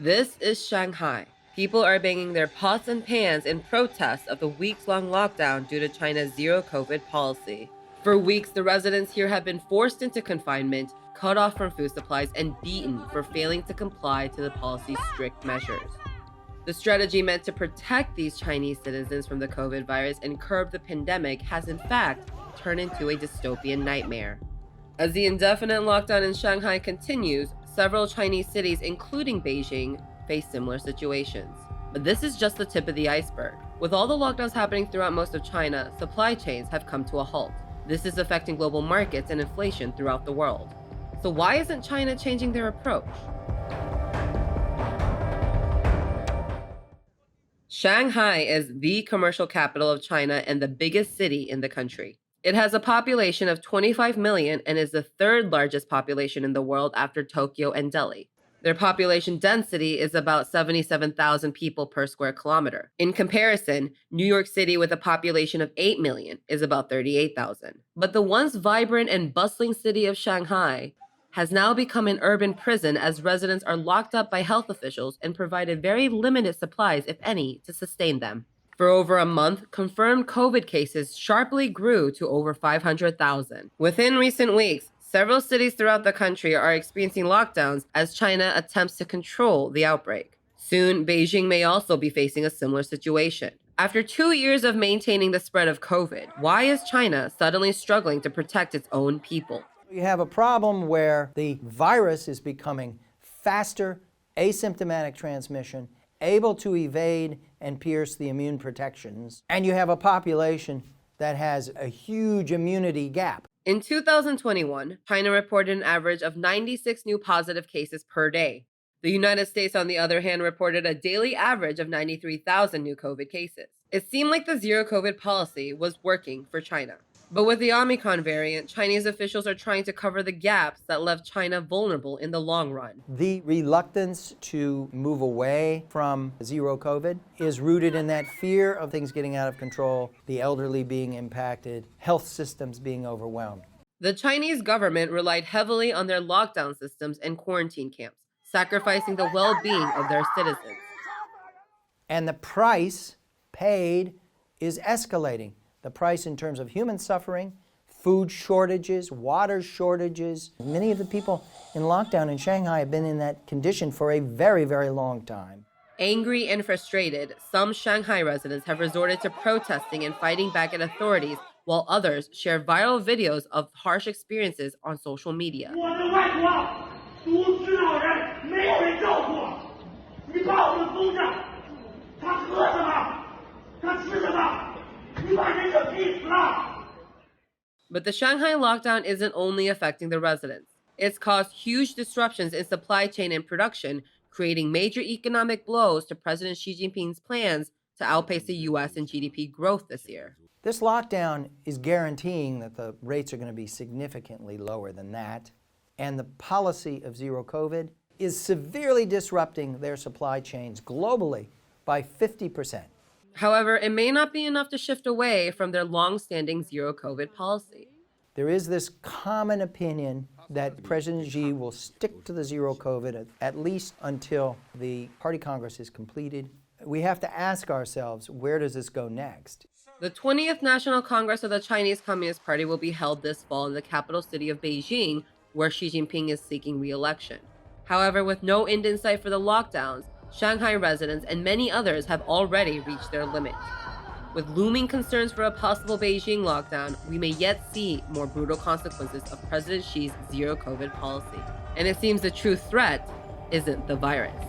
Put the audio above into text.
This is Shanghai. People are banging their pots and pans in protest of the weeks-long lockdown due to China's zero-COVID policy. For weeks, the residents here have been forced into confinement, cut off from food supplies, and beaten for failing to comply to the policy's strict measures. The strategy meant to protect these Chinese citizens from the COVID virus and curb the pandemic has in fact turned into a dystopian nightmare. As the indefinite lockdown in Shanghai continues, several Chinese cities, including Beijing, face similar situations. But this is just the tip of the iceberg. With all the lockdowns happening throughout most of China, supply chains have come to a halt. This is affecting global markets and inflation throughout the world. So why isn't China changing their approach? Shanghai is the commercial capital of China and the biggest city in the country. It has a population of 25 million and is the third largest population in the world after Tokyo and Delhi. Their population density is about 77,000 people per square kilometer. In comparison, New York City, with a population of 8 million, is about 38,000. But the once vibrant and bustling city of Shanghai has now become an urban prison as residents are locked up by health officials and provided very limited supplies, if any, to sustain them. For over a month, confirmed COVID cases sharply grew to over 500,000. Within recent weeks, several cities throughout the country are experiencing lockdowns as China attempts to control the outbreak. Soon, Beijing may also be facing a similar situation. After 2 years of maintaining the spread of COVID, why is China suddenly struggling to protect its own people? You have a problem where the virus is becoming faster, asymptomatic transmission, able to evade and pierce the immune protections, and you have a population that has a huge immunity gap. In 2021, China reported an average of 96 new positive cases per day. The United States, on the other hand, reported a daily average of 93,000 new COVID cases. It seemed like the zero-COVID policy was working for China. But with the Omicron variant, Chinese officials are trying to cover the gaps that left China vulnerable in the long run. The reluctance to move away from zero COVID is rooted in that fear of things getting out of control, the elderly being impacted, health systems being overwhelmed. The Chinese government relied heavily on their lockdown systems and quarantine camps, sacrificing the well-being of their citizens. And the price paid is escalating. The price in terms of human suffering, food shortages, water shortages. Many of the people in lockdown in Shanghai have been in that condition for a very, very long time. Angry and frustrated, some Shanghai residents have resorted to protesting and fighting back at authorities, while others share viral videos of harsh experiences on social media. But the Shanghai lockdown isn't only affecting the residents. It's caused huge disruptions in supply chain and production, creating major economic blows to President Xi Jinping's plans to outpace the U.S. in GDP growth this year. This lockdown is guaranteeing that the rates are going to be significantly lower than that, and the policy of zero COVID is severely disrupting their supply chains globally by 50%. However, it may not be enough to shift away from their long-standing zero-COVID policy. There is this common opinion that President Xi will stick to the zero COVID at least until the Party Congress is completed. We have to ask ourselves, where does this go next? The 20th National Congress of the Chinese Communist Party will be held this fall in the capital city of Beijing, where Xi Jinping is seeking re-election. However, with no end in sight for the lockdowns, Shanghai residents and many others have already reached their limit. With looming concerns for a possible Beijing lockdown, we may yet see more brutal consequences of President Xi's zero-COVID policy. And it seems the true threat isn't the virus.